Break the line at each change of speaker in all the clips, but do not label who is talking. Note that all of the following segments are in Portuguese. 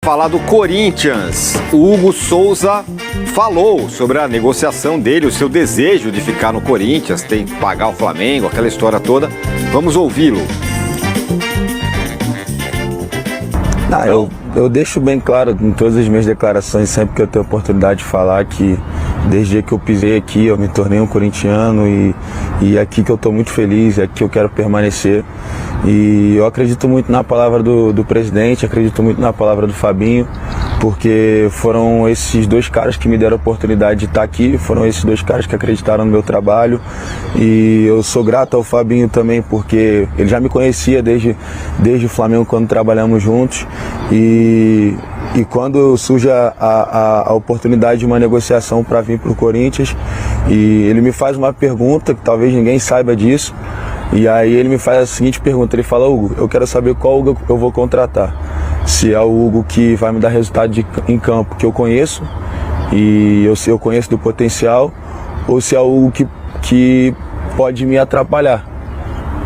Falar do Corinthians, o Hugo Souza falou sobre a negociação dele, o seu desejo de ficar no Corinthians, tem que pagar o Flamengo, aquela história toda. Vamos ouvi-lo.
Eu deixo bem claro em todas as minhas declarações, sempre que eu tenho oportunidade de falar, que desde que eu pisei aqui, eu me tornei um corintiano e é aqui que eu estou muito feliz, é aqui que eu quero permanecer. E eu acredito muito na palavra do presidente, acredito muito na palavra do Fabinho, porque foram esses dois caras que me deram a oportunidade de estar aqui, foram esses dois caras que acreditaram no meu trabalho. E eu sou grato ao Fabinho também, porque ele já me conhecia desde o Flamengo, quando trabalhamos juntos. E quando surge a oportunidade de uma negociação para vir para o Corinthians, e ele me faz uma pergunta que talvez ninguém saiba disso, e aí ele me faz a seguinte pergunta, ele fala: Hugo, eu quero saber qual Hugo eu vou contratar, se é o Hugo que vai me dar resultado em campo que eu conheço, e eu conheço do potencial, ou se é o Hugo que pode me atrapalhar.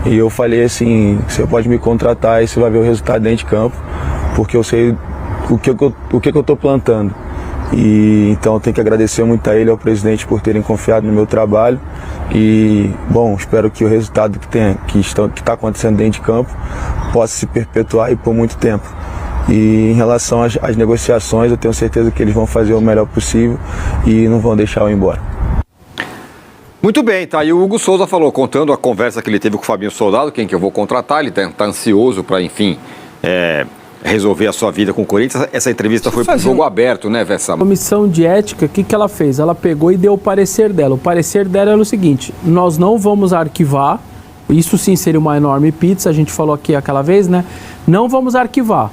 E eu falei assim: você pode me contratar e você vai ver o resultado dentro de campo, porque eu sei o que eu estou plantando. E então eu tenho que agradecer muito a ele e ao presidente por terem confiado no meu trabalho. E, bom, espero que o resultado que está acontecendo dentro de campo possa se perpetuar e por muito tempo. E em relação às negociações, eu tenho certeza que eles vão fazer o melhor possível e não vão deixar eu ir embora.
Muito bem, tá aí o Hugo Souza falou, contando a conversa que ele teve com o Fabinho Soldado, quem que eu vou contratar, ele tá ansioso para, enfim, resolver a sua vida com o Corinthians. Essa entrevista foi para o jogo aberto, né, Vessa?
A comissão de ética, o que ela fez? Ela pegou e deu o parecer dela. O parecer dela era o seguinte: nós não vamos arquivar, isso sim seria uma enorme pizza, a gente falou aqui aquela vez, né? Não vamos arquivar.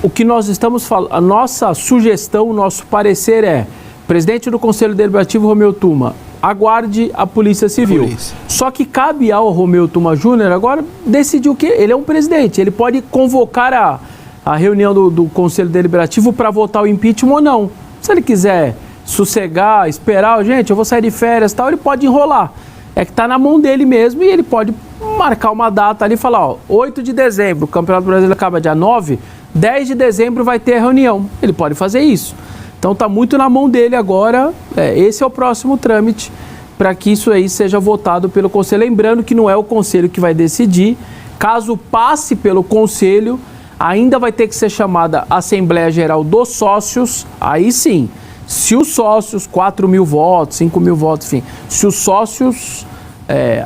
O que nós estamos falando, a nossa sugestão, o nosso parecer é: presidente do Conselho Deliberativo, Romeu Tuma, aguarde a Polícia Civil. Só que cabe ao Romeu Tuma Júnior agora decidir o que? Ele é um presidente, ele pode convocar a reunião do Conselho Deliberativo para votar o impeachment ou não. Se ele quiser sossegar, esperar, gente, eu vou sair de férias e tal, ele pode enrolar. É que está na mão dele mesmo e ele pode marcar uma data ali e falar: ó, 8 de dezembro, o Campeonato Brasileiro acaba dia 9, 10 de dezembro vai ter a reunião. Ele pode fazer isso. Então está muito na mão dele agora, esse é o próximo trâmite para que isso aí seja votado pelo Conselho. Lembrando que não é o Conselho que vai decidir, caso passe pelo Conselho, ainda vai ter que ser chamada Assembleia Geral dos Sócios, aí sim, se os sócios, 4 mil votos, 5 mil votos, enfim, se os sócios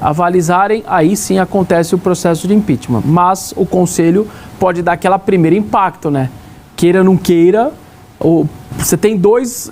avalizarem, aí sim acontece o processo de impeachment. Mas o Conselho pode dar aquela primeira impacto, né? Queira ou não queira, você tem dois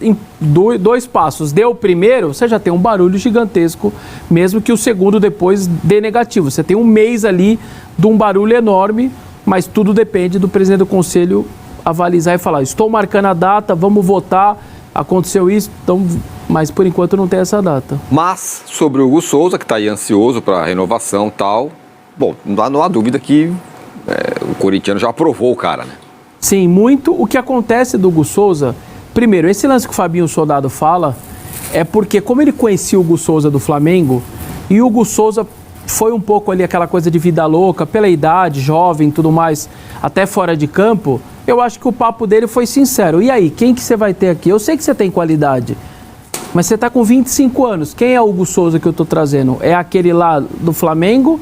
passos. Deu o primeiro, você já tem um barulho gigantesco, mesmo que o segundo depois dê negativo. Você tem um mês ali de um barulho enorme, mas tudo depende do presidente do Conselho avalizar e falar: estou marcando a data, vamos votar, aconteceu isso, então, mas por enquanto não tem essa data.
Mas sobre o Hugo Souza, que está aí ansioso para a renovação e tal, bom, não há dúvida que o corintiano já aprovou o cara, né?
Sim, muito. O que acontece do Hugo Souza, primeiro, esse lance que o Fabinho Soldado fala, é porque como ele conhecia o Hugo Souza do Flamengo, e o Hugo Souza foi um pouco ali aquela coisa de vida louca, pela idade, jovem e tudo mais, até fora de campo, eu acho que o papo dele foi sincero. E aí, quem que você vai ter aqui? Eu sei que você tem qualidade, mas você está com 25 anos. Quem é o Hugo Souza que eu estou trazendo? É aquele lá do Flamengo,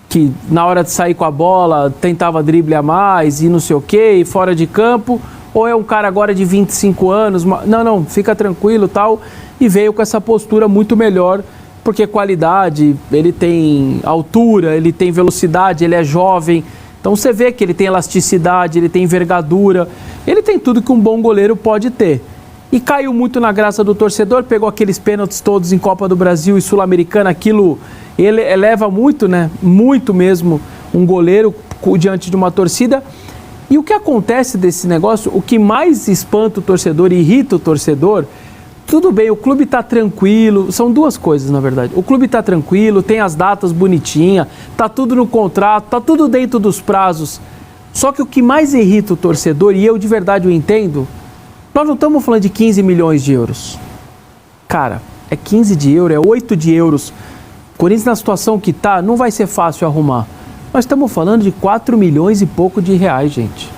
que na hora de sair com a bola tentava drible a mais e não sei o quê, e fora de campo? Ou é um cara agora de 25 anos? Não, fica tranquilo e tal. E veio com essa postura muito melhor, porque qualidade, ele tem altura, ele tem velocidade, ele é jovem. Então você vê que ele tem elasticidade, ele tem envergadura, ele tem tudo que um bom goleiro pode ter. E caiu muito na graça do torcedor, pegou aqueles pênaltis todos em Copa do Brasil e Sul-Americana, aquilo ele eleva muito, né? Muito mesmo, um goleiro diante de uma torcida. E o que acontece desse negócio, o que mais espanta o torcedor, irrita o torcedor, tudo bem, o clube está tranquilo, são duas coisas na verdade. O clube está tranquilo, tem as datas bonitinhas, está tudo no contrato, está tudo dentro dos prazos. Só que o que mais irrita o torcedor, e eu de verdade o entendo, nós não estamos falando de 15 milhões de euros. Cara, é 15 de euros, é 8 de euros. O Corinthians, na situação que está, não vai ser fácil arrumar. Nós estamos falando de 4 milhões e pouco de reais, gente.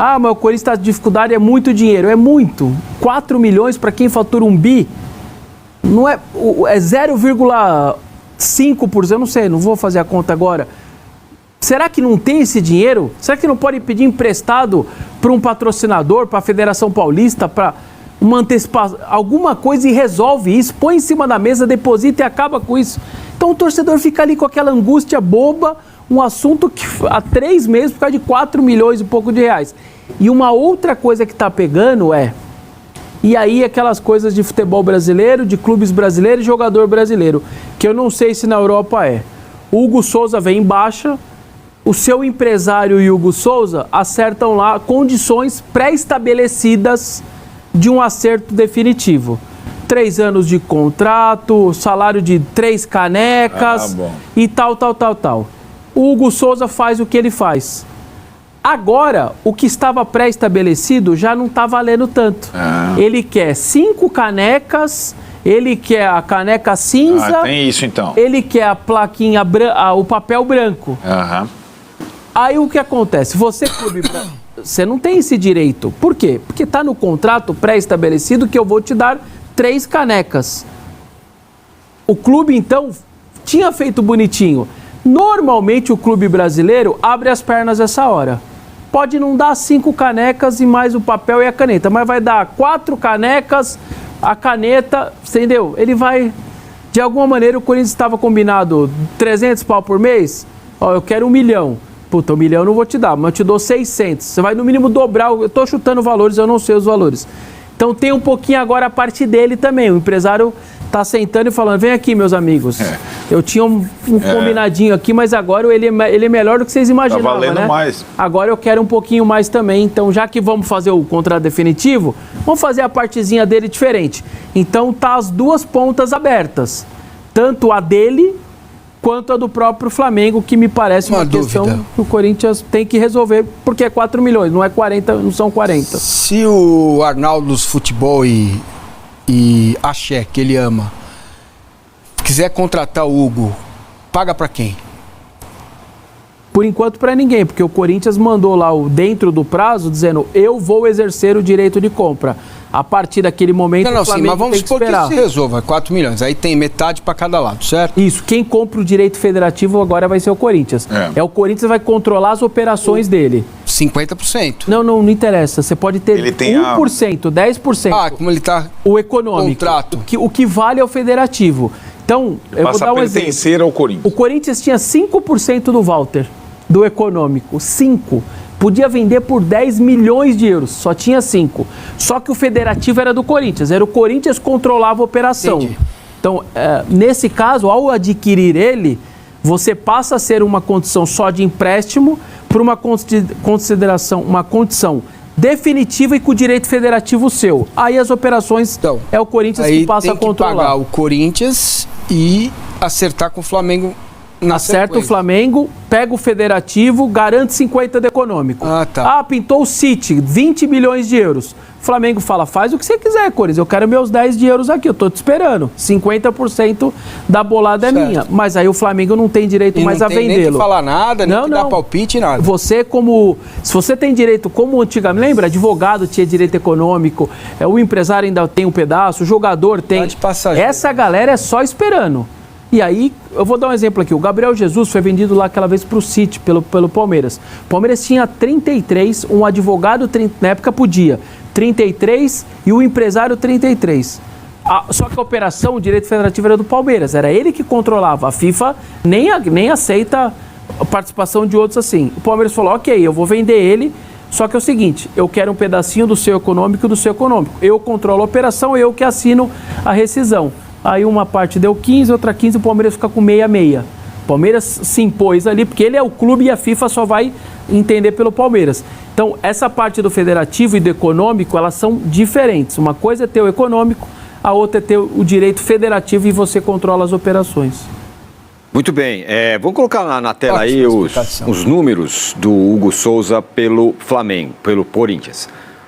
Ah, mas o Corinthians está de dificuldade, é muito dinheiro. É muito. 4 milhões para quem fatura 1 bi, não é 0,5%, eu não sei, não vou fazer a conta agora. Será que não tem esse dinheiro? Será que não pode pedir emprestado para um patrocinador, para a Federação Paulista, para uma antecipação, alguma coisa e resolve isso, põe em cima da mesa, deposita e acaba com isso. Então o torcedor fica ali com aquela angústia boba, um assunto que há 3 meses por causa de 4 milhões e pouco de reais. E uma outra coisa que está pegando e aí aquelas coisas de futebol brasileiro, de clubes brasileiros e jogador brasileiro, que eu não sei se na Europa O Hugo Souza vem em baixa, o seu empresário e o Hugo Souza acertam lá condições pré-estabelecidas de um acerto definitivo. 3 anos de contrato, salário de 3 canecas e tal. O Hugo Souza faz o que ele faz. Agora, o que estava pré-estabelecido já não está valendo tanto. Ele quer 5 canecas, ele quer a caneca cinza.
Tem isso então.
Ele quer a plaquinha, o papel branco. Aí o que acontece? Você, clube, você não tem esse direito. Por quê? Porque está no contrato pré-estabelecido que eu vou te dar 3 canecas. O clube, então, tinha feito bonitinho. Normalmente o clube brasileiro abre as pernas essa hora. Pode não dar 5 canecas e mais o papel e a caneta, mas vai dar 4 canecas, a caneta, entendeu? Ele vai... De alguma maneira o Corinthians estava combinado 300 pau por mês. Ó, eu quero 1 milhão. Puta, 1 milhão eu não vou te dar, mas eu te dou 600. Você vai no mínimo dobrar, eu tô chutando valores, eu não sei os valores. Então tem um pouquinho agora a parte dele também. O empresário tá sentando e falando, vem aqui, meus amigos. Eu tinha um combinadinho aqui, mas agora ele é melhor do que vocês imaginavam,
tá valendo, né? Mais.
Agora eu quero um pouquinho mais também. Então, já que vamos fazer o contrato definitivo, vamos fazer a partezinha dele diferente. Então tá as 2 pontas abertas. Tanto a dele quanto a do próprio Flamengo, que me parece uma questão que o Corinthians tem que resolver, porque é 4 milhões, não é 40, não são 40.
Se o Arnaldo's Futebol e Axé, que ele ama, quiser contratar o Hugo, paga pra quem?
Por enquanto pra ninguém, porque o Corinthians mandou lá dentro do prazo, dizendo, eu vou exercer o direito de compra. A partir daquele momento, o Flamengo
mas vamos
tem que
supor
esperar.
que se resolva, 4 milhões, aí tem metade pra cada lado, certo?
Isso, quem compra o direito federativo agora vai ser o Corinthians. O Corinthians vai controlar as operações dele.
50%.
Não interessa, você pode ter
ele tem
1%, 10%.
Como ele tá...
O econômico.
Contrato.
O que vale é o federativo. Então, eu vou dar um exemplo.
Pertencer ao Corinthians.
O Corinthians tinha 5% do Walter, do econômico. 5%. Podia vender por 10 milhões de euros, só tinha 5. Só que o federativo era do Corinthians, era o Corinthians que controlava a operação.
Entendi.
Então, nesse caso, ao adquirir ele, você passa a ser uma condição só de empréstimo por uma consideração, uma condição definitiva e com o direito federativo seu. Aí as operações é o Corinthians que passa a controlar.
Aí tem que pagar o Corinthians e acertar com o Flamengo.
Acerta o Flamengo, pega o federativo, garante 50 de econômico. Pintou o City, 20 milhões de euros. O Flamengo fala, faz o que você quiser, Corinthians, eu quero meus 10 de euros aqui, eu tô te esperando. 50% da bolada é minha. Mas aí o Flamengo não tem direito mais a vendê-lo.
Não tem nem que falar nada, nem que dar palpite, nada.
Você se você tem direito, como antigamente, lembra? Advogado tinha direito econômico, o empresário ainda tem um pedaço, o jogador tem. Essa galera é só esperando. E aí, eu vou dar um exemplo aqui. O Gabriel Jesus foi vendido lá aquela vez para o City, pelo Palmeiras. O Palmeiras tinha 33, um advogado, na época podia, 33 e o empresário 33. Só que a operação, o direito federativo era do Palmeiras, era ele que controlava. A FIFA nem aceita a participação de outros assim. O Palmeiras falou, ok, eu vou vender ele, só que é o seguinte, eu quero um pedacinho do seu econômico e do seu econômico. Eu controlo a operação, eu que assino a rescisão. Aí uma parte deu 15, outra 15, o Palmeiras fica com 6-6. O Palmeiras se impôs ali, porque ele é o clube e a FIFA só vai entender pelo Palmeiras. Então, essa parte do federativo e do econômico, elas são diferentes. Uma coisa é ter o econômico, a outra é ter o direito federativo e você controla as operações.
Muito bem. Vamos colocar na tela aí os números do Hugo Souza pelo Flamengo, pelo Corinthians.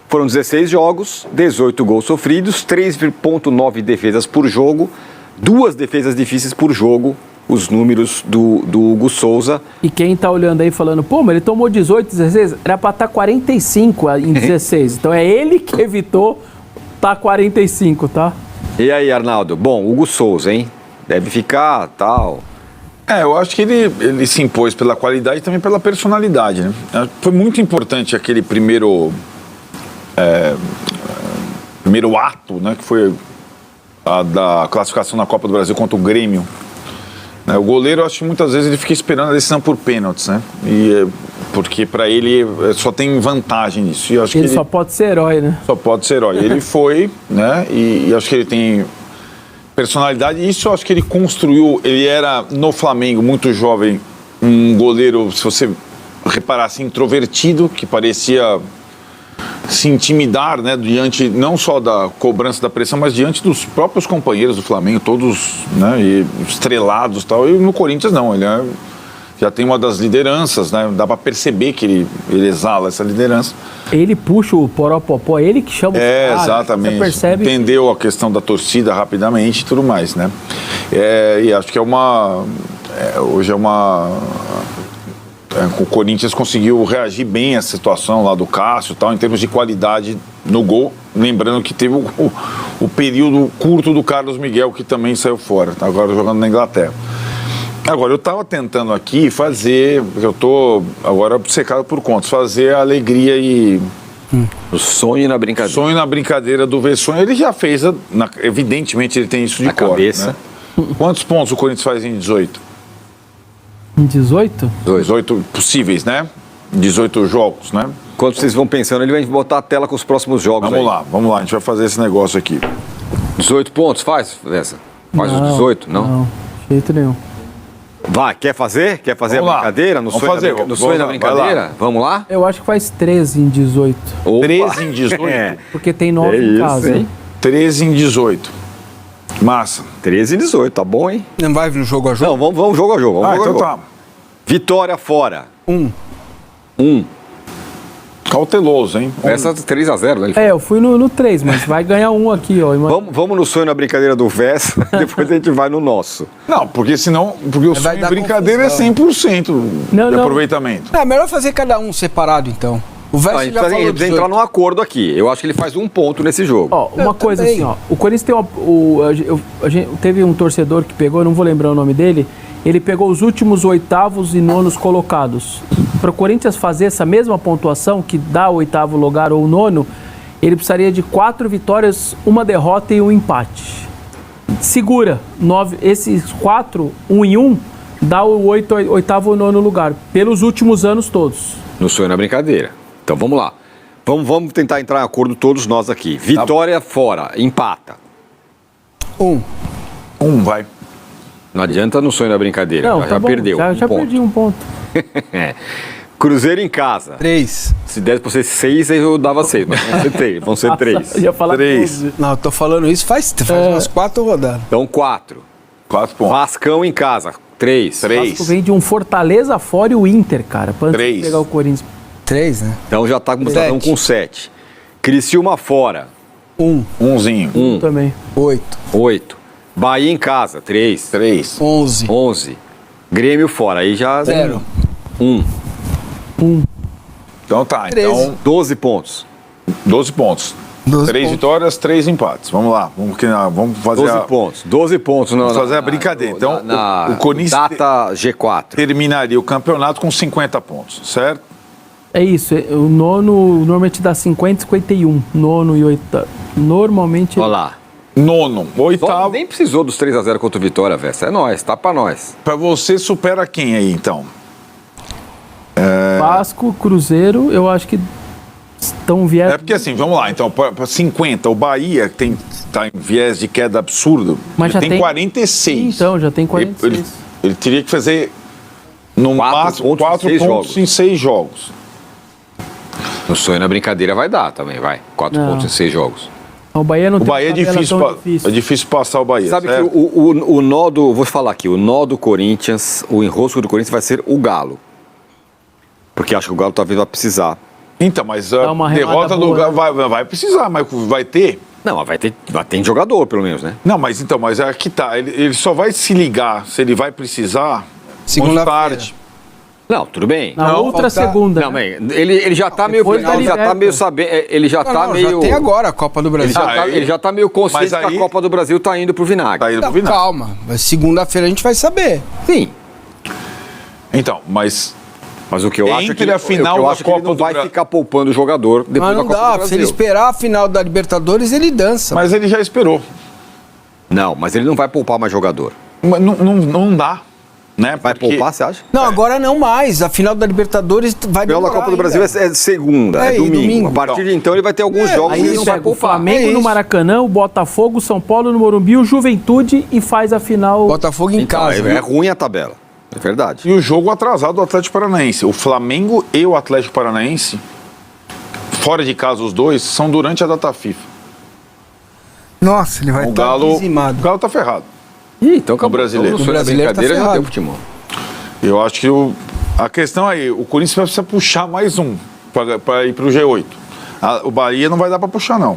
Foram 16 jogos, 18 gols sofridos, 3,9 defesas por jogo, 2 defesas difíceis por jogo. os números do Hugo Souza.
E quem tá olhando aí falando, pô, mas ele tomou 18, 16, era pra estar 45 em 16. Então é ele que evitou tá 45, tá?
E aí, Arnaldo? Bom, Hugo Souza, hein? Deve ficar tal.
Eu acho que ele se impôs pela qualidade e também pela personalidade, né? Foi muito importante aquele primeiro ato, né? Que foi a da classificação na Copa do Brasil contra o Grêmio. O goleiro, eu acho que muitas vezes ele fica esperando a decisão por pênaltis, né? Porque para ele só tem vantagem nisso. E eu acho
Ele
que
só pode ser herói, né?
Só pode ser herói. Ele foi, né? E acho que ele tem personalidade. Isso eu acho que ele construiu. Ele era, no Flamengo, muito jovem, um goleiro, se você reparasse, introvertido, que parecia se intimidar, né, diante não só da cobrança da pressão, mas diante dos próprios companheiros do Flamengo, todos, né, e estrelados e tal. E no Corinthians não, ele já tem uma das lideranças, né, dá para perceber que ele exala essa liderança.
Ele puxa o poropopó, ele que chama os caras,
exatamente.
Você percebe?
Entendeu a questão da torcida rapidamente e tudo mais, né? E acho que hoje o Corinthians conseguiu reagir bem à situação lá do Cássio, tal, em termos de qualidade no gol. Lembrando que teve o período curto do Carlos Miguel, que também saiu fora, tá agora jogando na Inglaterra. Agora, eu estava tentando aqui fazer, porque eu estou agora obcecado por contas, fazer a alegria e...
O sonho na brincadeira.
Sonho na brincadeira do Vessone. Ele já fez, evidentemente ele tem isso de
na
cor,
cabeça.
Né? Quantos pontos o Corinthians faz em 18?
Em 18?
18 possíveis, né? 18 jogos, né?
Quando vocês vão pensando, ele vai botar a tela com os próximos jogos.
Vamos lá, a gente vai fazer esse negócio aqui.
18 pontos, faz essa? Faz os 18? Não?
De jeito nenhum.
Vai, quer fazer? Quer fazer
Vamos
a
lá.
brincadeira? No
Vamos
sonho
fazer,
no
vamos
sonho da
lá,
brincadeira? Vamos lá?
Eu acho que faz 13 em 18.
Opa.
13 em 18?
Porque tem 9 em casa.
hein?
13 em 18. Massa.
13 e 18, tá bom, hein?
Não vai no jogo a jogo?
Não, vamos jogo a jogo. Vamos jogo a
Então
jogo.
tá.
Vitória fora.
1.
Cauteloso, hein?
Essa 3x0, né?
Eu fui no 3, mas vai ganhar um aqui, ó.
Vamos no sonho na brincadeira do Vess, depois a gente vai no nosso.
Não, porque senão... Porque o
Vai
sonho
dar
brincadeira
confusão.
é 100% de
Não.
aproveitamento.
É melhor fazer cada um separado, então. O
A
Verso
gente
já falou
precisa
18.
entrar num acordo aqui. Eu acho que ele faz um ponto nesse jogo.
Ó, uma coisa
também.
assim, ó. O Corinthians tem a gente teve um torcedor que pegou, eu não vou lembrar o nome dele. Ele pegou os últimos 8º e 9º colocados. Para o Corinthians fazer essa mesma pontuação, que dá o 8º lugar ou o 9º, ele precisaria de 4 vitórias, 1 derrota e 1 empate. Segura. Esses 4, 1 e 1, dá o 8º ou 9º lugar. Pelos últimos anos todos.
No sonho na brincadeira. Então vamos lá. Vamos tentar entrar em acordo todos nós aqui. Vitória fora, empata.
1.
Vai.
Não adianta no sonho na brincadeira.
Não,
já
tá bom,
perdeu.
Já
ponto.
perdi um ponto.
Cruzeiro em casa.
3.
Se desse pra ser 6, eu dava 6, mas vão ser 3. Vão ser 3.
Eu ia falar
3.
12.
Não, eu tô falando isso faz umas 4 rodadas.
Então 4.
4 pontos.
Vascão em casa. 3.
3.
Vasco vem de um Fortaleza fora e o Inter, cara. Pra antes de
3.
pegar o Corinthians.
3, né?
Então já tá com 7. Criciúma fora.
1.
Umzinho.
1.
Também.
8.
8. Bahia em casa. 3.
3.
11.
11. Grêmio fora. Aí já...
0.
1.
Então tá.
13.
Então,
12 pontos.
12 pontos.
12
3
pontos.
vitórias, 3 empates. Vamos lá. Vamos fazer
12 pontos. 12 pontos.
Vamos fazer a brincadeira. Então, o Corinthians
data G4.
terminaria o campeonato com 50 pontos, certo?
É isso. O nono normalmente dá 50 e 51. Nono e 8. Normalmente.
Olha lá.
Nono. Oitavo.
Nem precisou dos 3x0 contra o Vitória, Vessa. É nóis, tá pra nós.
Pra você, supera quem aí, então?
Vasco, Cruzeiro, eu acho que estão viés.
É porque assim, vamos lá. Então, para 50, o Bahia que tá em viés de queda absurdo,
Mas
ele
já
tem 46.
Então, já tem 46.
Ele teria que fazer no
4
máximo
pontos em
4
6
pontos
jogos.
em 6 jogos.
No sonho na brincadeira vai dar também, vai. 4
Não.
pontos em 6 jogos.
O Bahia não
O
tem
Bahia é
uma tabela
difícil,
tão
é difícil passar o Bahia.
Sabe
certo?
que o nó do... Vou falar aqui. O nó do Corinthians, o enrosco do Corinthians vai ser o Galo. Porque acho que o Galo talvez vai precisar.
Então, mas
Dá
a
uma
derrota
remada
do
boa,
Galo vai precisar, mas vai ter.
Não, mas tem jogador, pelo menos, né?
Não, mas aqui tá. Ele só vai se ligar se ele vai precisar
Segunda-feira.
tarde.
Não, tudo bem.
Na
Não,
outra
falta-
segunda.
Não,
né?
mas ele já tá meio...
Depois da
Ele já tá
Liberta.
meio sabendo... Ele já tá
Não,
meio...
já tem agora a Copa do Brasil.
Ele já tá meio consciente
Mas
que
aí-
a Copa do Brasil tá indo pro vinagre.
Tá indo pro
Não,
vinagre.
calma, mas segunda-feira a gente vai saber.
Sim.
Então, mas
Mas o que eu acho é que
Entre a final
eu
da
acho que ele
Copa
não
do
vai
Bra-
ficar poupando o jogador depois
Mas
da
não
Copa do
dá, se
Brasil.
ele esperar a final da Libertadores, ele dança.
Mas ele já esperou.
Não, mas ele não vai poupar mais jogador.
Mas não dá. Né?
Vai
Porque-
poupar, você acha?
Não, agora não mais. A final da Libertadores vai
Pela
demorar
Copa do
ainda.
Brasil é segunda, é
É, e
domingo.
domingo.
A partir de então ele vai ter alguns
É,
jogos
Aí
e ele
ele
não vai
pega o
poupar.
Flamengo
É
no
isso.
Maracanã, o Botafogo, São Paulo no Morumbi, o Juventude e faz a final.
Botafogo em
Então,
casa.
é ruim a tabela. É verdade.
E o jogo atrasado do Atlético Paranaense. O Flamengo e o Atlético Paranaense, fora de casa os dois, são durante a data FIFA.
Nossa, ele vai
O
estar
Galo,
dizimado.
o Galo tá ferrado.
Ih, então acabou.
brasileiro.
Então,
O brasileiro tá
brincadeira já
ferrado.
deu futebol.
Eu acho que a questão aí, o Corinthians vai precisar puxar mais um para ir pro G8. O Bahia não vai dar para puxar, não.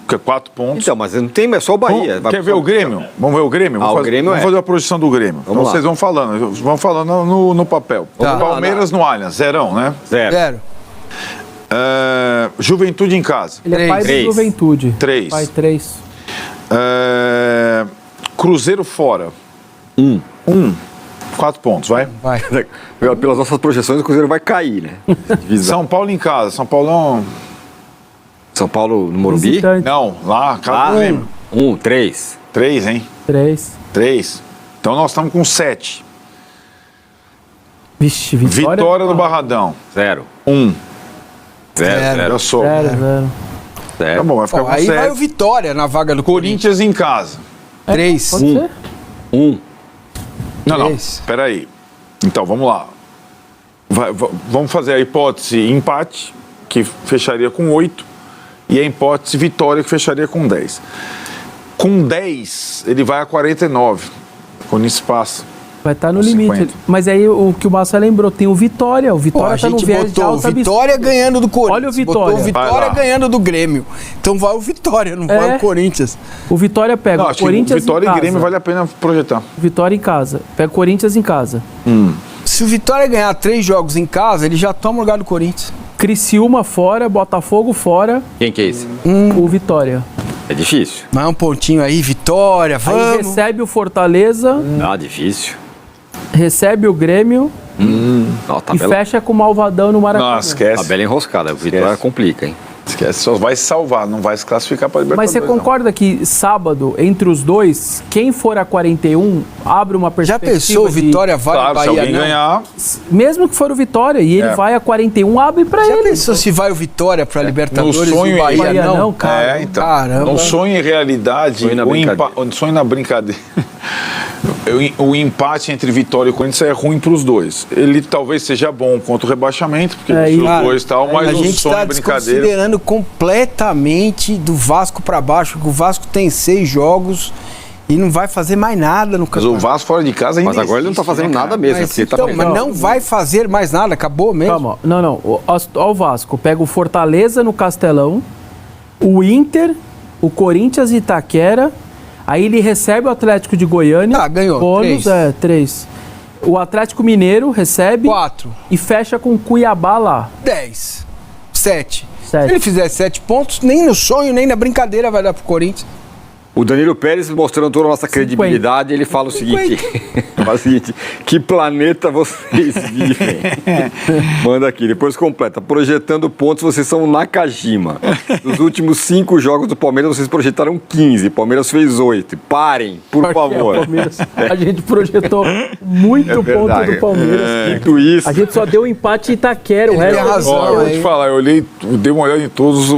Porque 4 pontos.
Então, mas não tem, é só o Bahia.
Vamos- quer ver o Grêmio? Vamos ver o Grêmio?
Ah, o Grêmio
vamos
é.
fazer a projeção do Grêmio.
Vamos
Então
lá.
vocês vão falando no papel.
Tá.
Palmeiras no Allianz, zerão, né?
Zero.
Zero.
Juventude em casa.
Ele é pai do
Três.
Juventude.
3.
Pai 3.
Cruzeiro fora. 4 pontos, vai.
Vai.
Pelas nossas projeções, o Cruzeiro vai cair, né? Divisão.
São Paulo em casa. São Paulo não.
São Paulo no Morumbi?
Visitante.
Não, lá, casa do Grêmio.
3.
3, hein?
3.
3. Então nós estamos com 7.
Vixe, Vitória.
Vitória no Barradão.
0.
1.
Zero.
Eu sou.
0.
Tá bom, vai ficar
Ó,
com
aí vai o
7.
Vitória na vaga do
Corinthians em casa.
3.
Pode ser?
1.
Não, não.
Três.
Peraí. Então, vamos lá. Vamos fazer a hipótese empate, que fecharia com 8, e a hipótese vitória, que fecharia com 10. Com 10, ele vai a 49. Corinthians passa.
Vai estar no
Com
limite.
50.
Mas aí o que o Massa lembrou, tem o Vitória. O
Pô,
Vitória
a
tá no
gente
viés de
botou o
alta
Vitória ganhando do Corinthians.
Olha o Vitória.
Botou o
Vai
Vitória
lá.
ganhando do Grêmio. Então vai o Vitória, não vai o Corinthians.
O Vitória pega
Não,
o
acho que
Corinthians
Vitória
em
e
casa.
Grêmio vale a pena projetar.
Vitória em casa. Pega o Corinthians em casa.
Se o Vitória ganhar 3 jogos em casa, ele já toma o lugar do Corinthians.
Criciúma fora, Botafogo fora,
Quem que é esse?
o Vitória.
É difícil.
Mais um pontinho aí, Vitória,
Aí
vamos.
recebe o Fortaleza,
Ah, difícil.
recebe o Grêmio
Não,
e
tabela,
fecha com o Malvadão no Maracanã.
Não, esquece.
tabela enroscada. O Vitória complica, hein?
Esquece. Só vai se salvar, não vai se classificar para
Mas
Libertadores.
você concorda que sábado, entre os dois, quem for a 41, abre uma
Já
perspectiva
pensou,
de-
Vitória vale
Claro, se
Bahia
alguém
não?
ganhar,
Mesmo que for o Vitória e ele
É.
vai a 41, abre pra
Já
ele.
pensou se vai o Vitória pra Libertadores
No sonho
e o Bahia,
Bahia
não?
não, cara.
É, então.
Caramba.
No sonho e realidade,
Sonho na brincadeira.
sonho na brincadeira. O empate entre Vitória e Corinthians é ruim para os dois. Ele talvez seja bom contra o rebaixamento, porque
É,
os
e-
dois tal, mas
a
o
gente
sonho
está
e brincadeira.
desconsiderando completamente do Vasco pra baixo, porque o Vasco tem 6 jogos e não vai fazer mais nada no
Mas o
campeonato.
Vasco fora de casa ainda
Mas agora ele não tá
existe,
fazendo
né,
nada
cara?
mesmo.
Mas,
porque tá
então,
perdendo.
mas não vai fazer mais nada, acabou mesmo.
Calma, não. Ó o Vasco. Pega o Fortaleza no Castelão, o Inter, o Corinthians e Itaquera. Aí ele recebe o Atlético de Goiânia.
Tá, ganhou,
Bônus,
3.
3. O Atlético Mineiro recebe
4,
e fecha com o Cuiabá lá.
10, 7. Se
7.
ele fizer 7 pontos, nem no sonho, nem na brincadeira vai dar pro Corinthians.
O Danilo Pérez, mostrando toda a nossa credibilidade, ele fala o seguinte: fala o seguinte, que planeta vocês vivem? Manda aqui, depois completa. Projetando pontos, vocês são Nakajima. Nos últimos 5 jogos do Palmeiras, vocês projetaram 15. Palmeiras fez 8. Parem, por favor.
A gente projetou muito ponto
verdade.
do Palmeiras.
Dito isso,
A gente só deu empate em Itaquera. O
Ele
resto
tem razão.
Ó, eu vou
aí.
te falar, eu dei uma olhada em todos.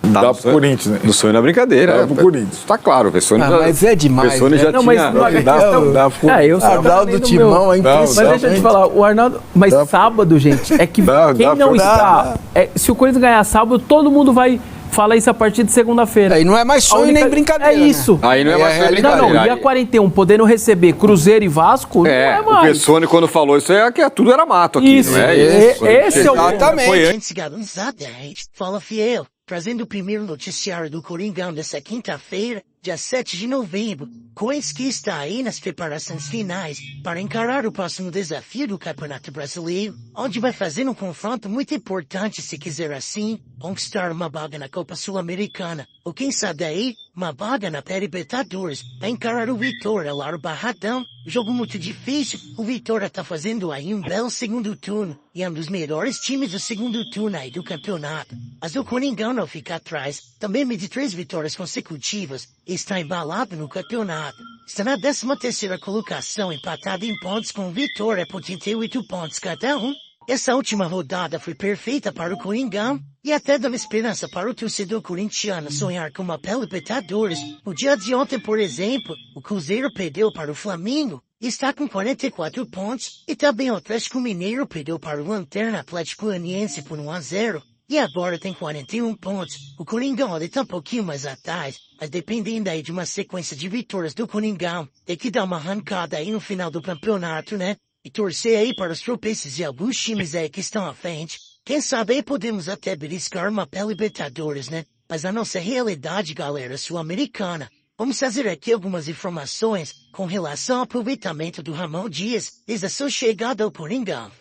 tá
Dá
no
pro
sonho-
Corinthians, né?
No sonho na brincadeira.
Dá pro Corinthians.
Tá claro, o Vessone
Ah,
já...
mas é demais,
O Vessone
né?
já
Não, mas
tinha...
não, a
Dá
questão...
pro-
eu só
Arnaldo
falei do
Timão
meu.
é
Mas
impressionante.
deixa eu te falar, o Arnaldo... Mas sábado, gente, é que
Dá
quem não
pra-
está... se o Corinthians ganhar sábado, todo mundo vai falar isso a partir de segunda-feira.
Aí não é mais
A
sonho
única-
nem brincadeira.
É isso.
Aí não é
Aí
mais
é
sonho nem
realidade.
Não,
brincadeira.
e a 41 podendo receber Cruzeiro e Vasco, não é
o
mais.
Vessone, quando falou isso, é que tudo era mato aqui,
Isso,
não é?
esse é o...
Exatamente.
Foi
Antes, garotos, 10, fala fiel. trazendo o primeiro noticiário do Coringão dessa quinta-feira, dia 7 de novembro. Coenski está aí nas preparações finais para encarar o próximo desafio do Campeonato Brasileiro, onde vai fazer um confronto muito importante se quiser assim, conquistar uma vaga na Copa Sul-Americana, ou quem sabe aí, uma vaga na Libertadores, a encarar o Vitória lá no Barradão. Jogo muito difícil, o Vitória tá fazendo aí um belo segundo turno, e é um dos melhores times do segundo turno aí do campeonato. Mas o Coringão não fica atrás, também mede 3 vitórias consecutivas, e está embalado no campeonato. Está na 13ª colocação, empatado em pontos com o Vitória por 38 pontos cada um. Essa última rodada foi perfeita para o Coringão, e até dá uma esperança para o torcedor corintiano sonhar com uma Libertadores. No dia de ontem, por exemplo, o Cruzeiro perdeu para o Flamengo, e está com 44 pontos, e também o Atlético Mineiro perdeu para o Lanterna Atlético Goianiense por 1-0, e agora tem 41 pontos. O Coringão está um pouquinho mais atrás, mas dependendo aí de uma sequência de vitórias do Coringão, tem que dar uma arrancada aí no final do campeonato, né? E torcer aí para os tropeços de alguns times aí que estão à frente. Quem sabe aí podemos até beliscar uma Libertadores, né? Mas a nossa realidade, galera, sul-americana. Vamos fazer aqui algumas informações com relação ao aproveitamento do Ramon Dias desde a sua chegada ao Coringão.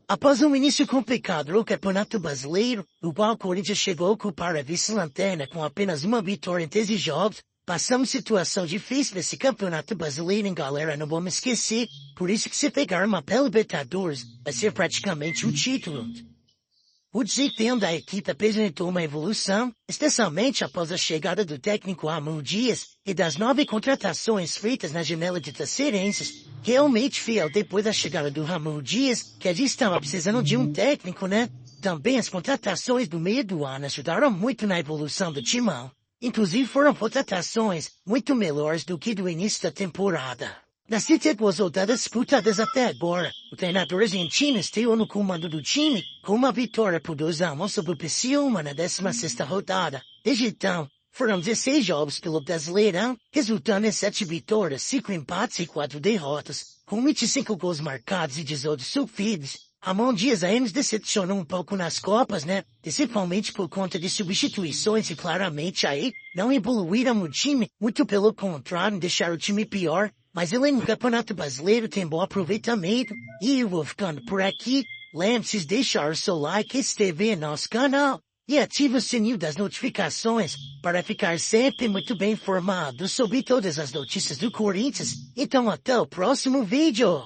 Após um início complicado no Campeonato Brasileiro, o qual o Corinthians chegou a ocupar a vice-lanterna com apenas uma vitória em 13 jogos, passamos situação difícil nesse Campeonato Brasileiro, hein, galera, não vamos esquecer. Por isso que se pegar uma Libertadores, vai ser praticamente um título. O desempenho da equipe apresentou uma evolução, especialmente após a chegada do técnico Ramon Dias e das 9 contratações feitas na janela de transferências. Realmente fiel depois da chegada do Ramon Dias, que a gente estava precisando de um técnico, né? Também as contratações do meio do ano ajudaram muito na evolução do timão. Inclusive foram contratações muito melhores do que do início da temporada. Das 32 rodadas disputadas até agora, o treinador argentino estreou no comando do time com uma vitória por 2-1 sobre o Criciúma na 16ª rodada. Desde então, foram 16 jogos pelo Brasileirão, resultando em 7 vitórias, 5 empates e 4 derrotas, com 25 gols marcados e 18 sofridos. Ramon Dias aí nos decepcionou um pouco nas Copas, né? Principalmente por conta de substituições e claramente aí não evoluíram o time, muito pelo contrário, deixaram o time pior. Mas ele no Campeonato Brasileiro tem bom aproveitamento. E eu vou ficando por aqui. Lembre-se de deixar o seu like e se inscrever no nosso canal. E ative o sininho das notificações para ficar sempre muito bem informado sobre todas as notícias do Corinthians. Então até o próximo vídeo.